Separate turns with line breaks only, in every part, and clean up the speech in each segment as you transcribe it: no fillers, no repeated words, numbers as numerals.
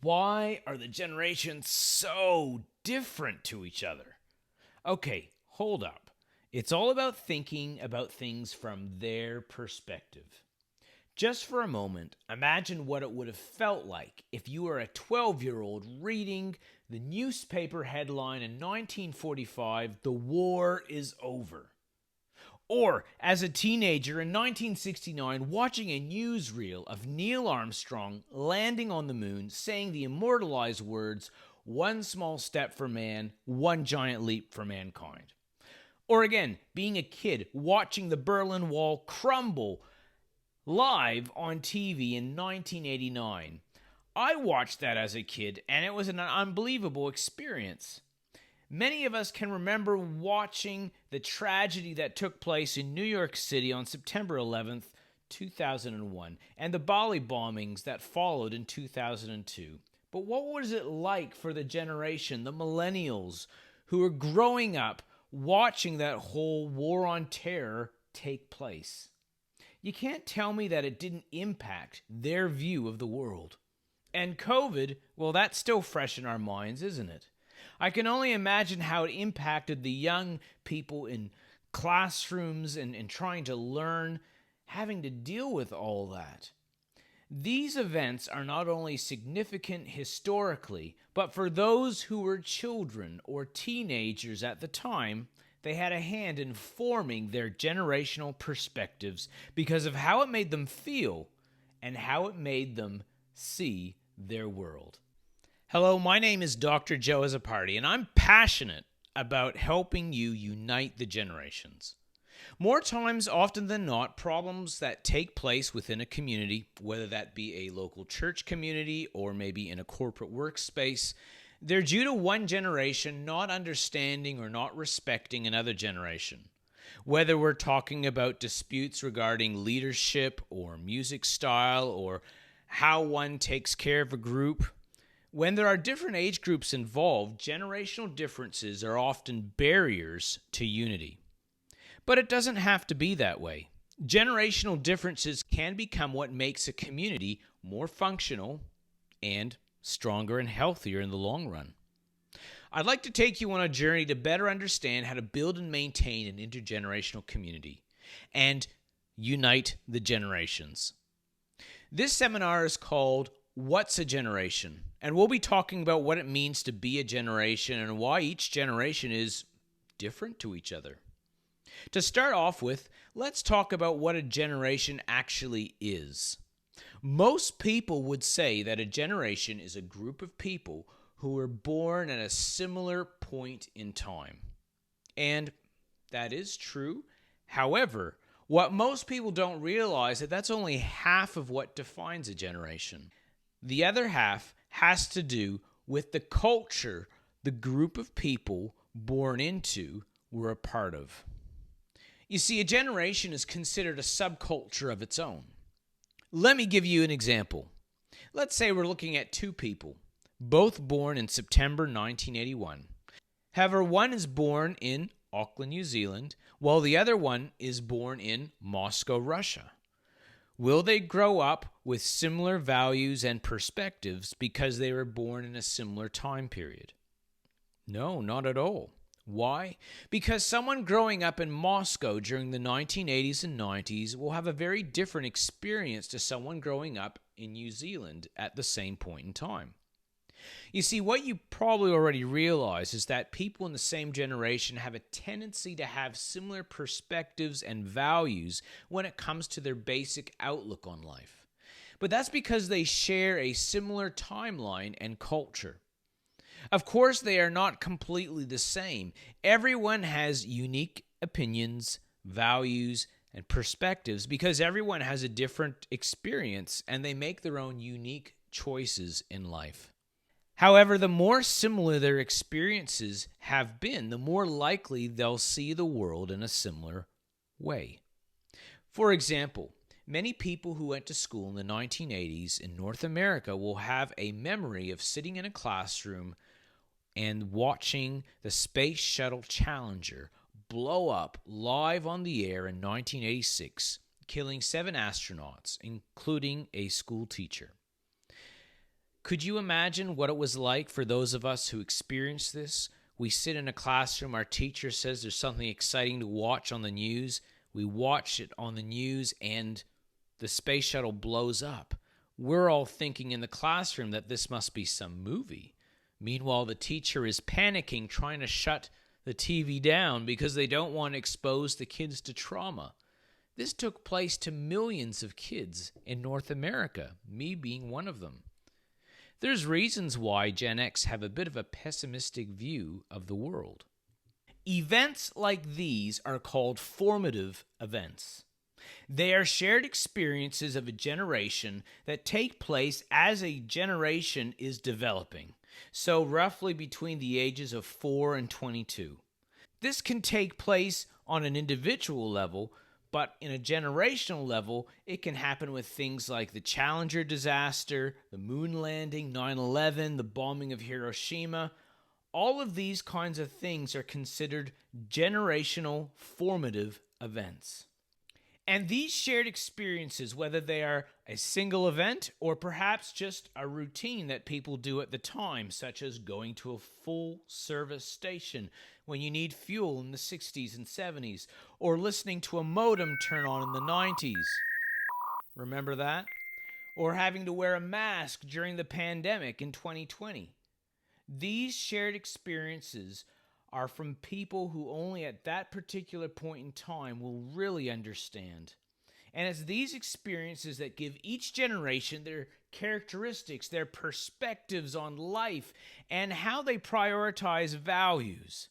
Why are the generations so different to each other? Okay, hold up. It's all about thinking about things from their perspective. Just for a moment, imagine what it would have felt like if you were a 12-year-old reading the newspaper headline in 1945, "The war is over." Or as a teenager in 1969, watching a newsreel of Neil Armstrong landing on the moon, saying the immortalized words, "One small step for man, one giant leap for mankind." Or again, being a kid watching the Berlin Wall crumble live on TV in 1989. I watched that as a kid, and it was an unbelievable experience. Many of us can remember watching the tragedy that took place in New York City on September 11th, 2001, and the Bali bombings that followed in 2002. But what was it like for the generation, the millennials, who were growing up watching that whole war on terror take place? You can't tell me that it didn't impact their view of the world. And COVID, well, that's still fresh in our minds, isn't it? I can only imagine how it impacted the young people in classrooms and trying to learn, having to deal with all that. These events are not only significant historically, but for those who were children or teenagers at the time, they had a hand in forming their generational perspectives because of how it made them feel and how it made them see their world. Hello, my name is DrJJAzz, Azzopardi, and I'm passionate about helping you unite the generations. More times often than not, problems that take place within a community, whether that be a local church community or maybe in a corporate workspace, they're due to one generation not understanding or not respecting another generation. Whether we're talking about disputes regarding leadership or music style or how one takes care of a group, when there are different age groups involved, generational differences are often barriers to unity. But it doesn't have to be that way. Generational differences can become what makes a community more functional and stronger and healthier in the long run. I'd like to take you on a journey to better understand how to build and maintain an intergenerational community and unite the generations. This seminar is called What's a Generation? And we'll be talking about what it means to be a generation and why each generation is different to each other. To start off with, let's talk about what a generation actually is. Most people would say that a generation is a group of people who were born at a similar point in time. And that is true. However, what most people don't realize is that that's only half of what defines a generation. The other half has to do with the culture the group of people born into were a part of. You see, a generation is considered a subculture of its own. Let me give you an example. Let's say we're looking at two people, both born in September 1981. However, one is born in Auckland, New Zealand, while the other one is born in Moscow, Russia. Will they grow up with similar values and perspectives because they were born in a similar time period? No, not at all. Why? Because someone growing up in Moscow during the 1980s and 90s will have a very different experience to someone growing up in New Zealand at the same point in time. You see, what you probably already realize is that people in the same generation have a tendency to have similar perspectives and values when it comes to their basic outlook on life. But that's because they share a similar timeline and culture. Of course, they are not completely the same. Everyone has unique opinions, values, and perspectives because everyone has a different experience and they make their own unique choices in life. However, the more similar their experiences have been, the more likely they'll see the world in a similar way. For example, many people who went to school in the 1980s in North America will have a memory of sitting in a classroom and watching the Space Shuttle Challenger blow up live on the air in 1986, killing 7 astronauts, including a school teacher. Could you imagine what it was like for those of us who experienced this? We sit in a classroom, our teacher says there's something exciting to watch on the news. We watch it on the news and the space shuttle blows up. We're all thinking in the classroom that this must be some movie. Meanwhile, the teacher is panicking, trying to shut the TV down because they don't want to expose the kids to trauma. This took place to millions of kids in North America, me being one of them. There's reasons why Gen X have a bit of a pessimistic view of the world. Events like these are called formative events. They are shared experiences of a generation that take place as a generation is developing, so roughly between the ages of 4 and 22. This can take place on an individual level, but in a generational level, it can happen with things like the Challenger disaster, the moon landing, 9/11, the bombing of Hiroshima. All of these kinds of things are considered generational formative events. And these shared experiences, whether they are a single event or perhaps just a routine that people do at the time, such as going to a full service station when you need fuel in the 60s and 70s, or listening to a modem turn on in the 90s. Remember that? Or having to wear a mask during the pandemic in 2020. These shared experiences are from people who only at that particular point in time will really understand. And it's these experiences that give each generation their characteristics, their perspectives on life, and how they prioritize values.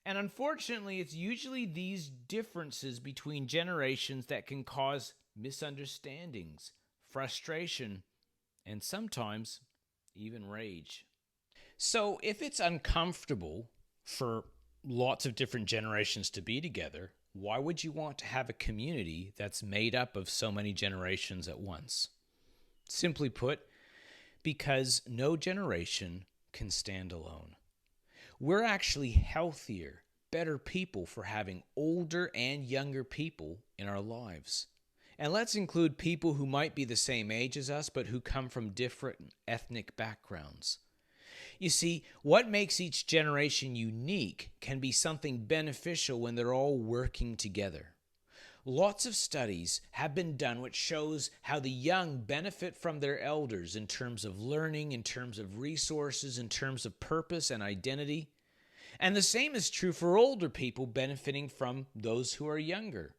And unfortunately, it's usually these differences between generations that can cause misunderstandings, frustration, and sometimes even rage. So if it's uncomfortable for lots of different generations to be together, why would you want to have a community that's made up of so many generations at once? Simply put, because no generation can stand alone. We're actually healthier, better people for having older and younger people in our lives. And let's include people who might be the same age as us, but who come from different ethnic backgrounds. You see, what makes each generation unique can be something beneficial when they're all working together. Lots of studies have been done which shows how the young benefit from their elders in terms of learning, in terms of resources, in terms of purpose and identity. And the same is true for older people benefiting from those who are younger.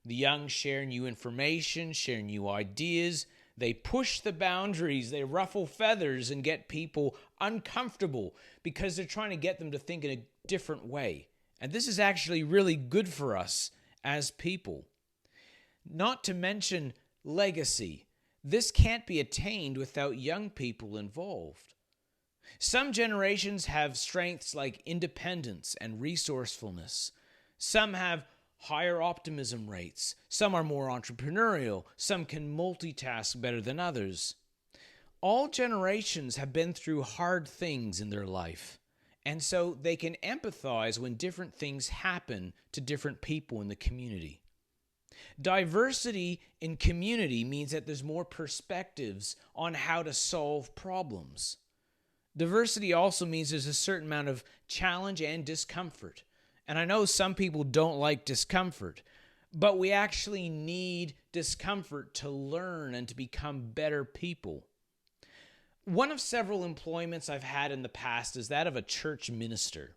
The young share new information, share new ideas. They push the boundaries, they ruffle feathers and get people uncomfortable because they're trying to get them to think in a different way. And this is actually really good for us as people. Not to mention legacy. This can't be attained without young people involved. Some generations have strengths like independence and resourcefulness. Some have higher optimism rates. Some are more entrepreneurial. Some can multitask better than others. All generations have been through hard things in their life, and so they can empathize when different things happen to different people in the community. Diversity in community means that there's more perspectives on how to solve problems. Diversity also means there's a certain amount of challenge and discomfort. And I know some people don't like discomfort, but we actually need discomfort to learn and to become better people. One of several employments I've had in the past is that of a church minister.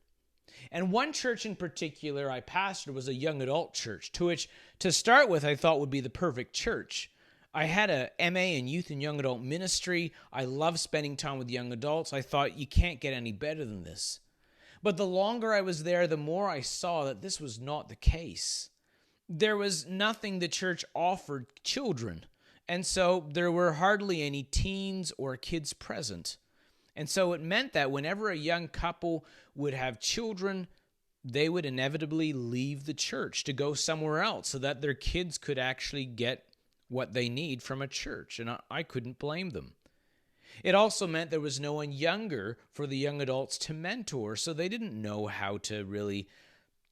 And one church in particular I pastored was a young adult church, to which, to start with, I thought would be the perfect church. I had a MA in youth and young adult ministry. I love spending time with young adults. I thought you can't get any better than this. But the longer I was there, the more I saw that this was not the case. There was nothing the church offered children, and so there were hardly any teens or kids present. And so it meant that whenever a young couple would have children, they would inevitably leave the church to go somewhere else so that their kids could actually get what they need from a church, and I couldn't blame them. It also meant there was no one younger for the young adults to mentor, so they didn't know how to really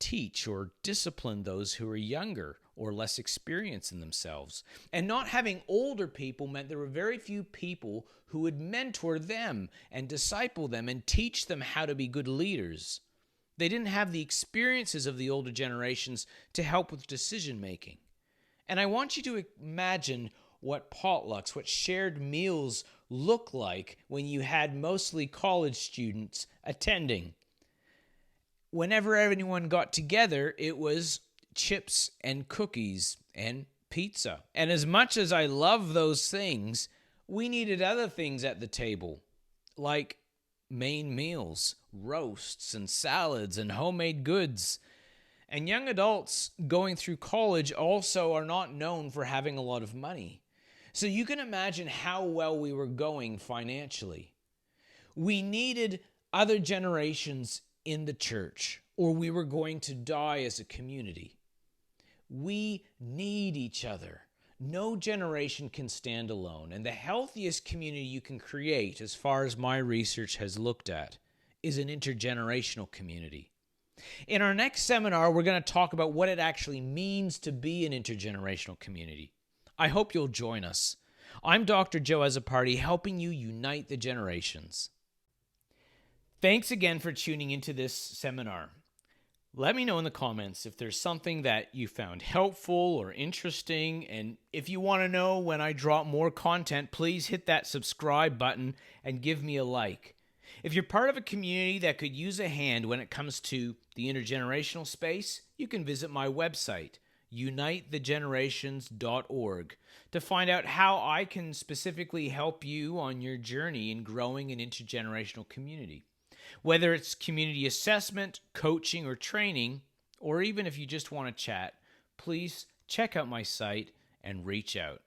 teach or discipline those who were younger or less experience in themselves. And not having older people meant there were very few people who would mentor them and disciple them and teach them how to be good leaders. They didn't have the experiences of the older generations to help with decision making. And I want you to imagine what potlucks, what shared meals look like when you had mostly college students attending. Whenever anyone got together, it was chips and cookies and pizza. And as much as I love those things, we needed other things at the table, like main meals, roasts and salads and homemade goods. And young adults going through college also are not known for having a lot of money. So you can imagine how well we were going financially. We needed other generations in the church, or we were going to die as a community. We need each other. No generation can stand alone, and the healthiest community you can create, as far as my research has looked at, is an intergenerational community. In our next seminar, we're going to talk about what it actually means to be an intergenerational community. I hope you'll join us. I'm DrJJAzz, Azzopardi, helping you unite the generations. Thanks again for tuning into this seminar. Let me know in the comments if there's something that you found helpful or interesting, and if you want to know when I drop more content, please hit that subscribe button and give me a like. If you're part of a community that could use a hand when it comes to the intergenerational space, you can visit my website, unitethegenerations.org, to find out how I can specifically help you on your journey in growing an intergenerational community. Whether it's community assessment, coaching, or training, or even if you just want to chat, please check out my site and reach out.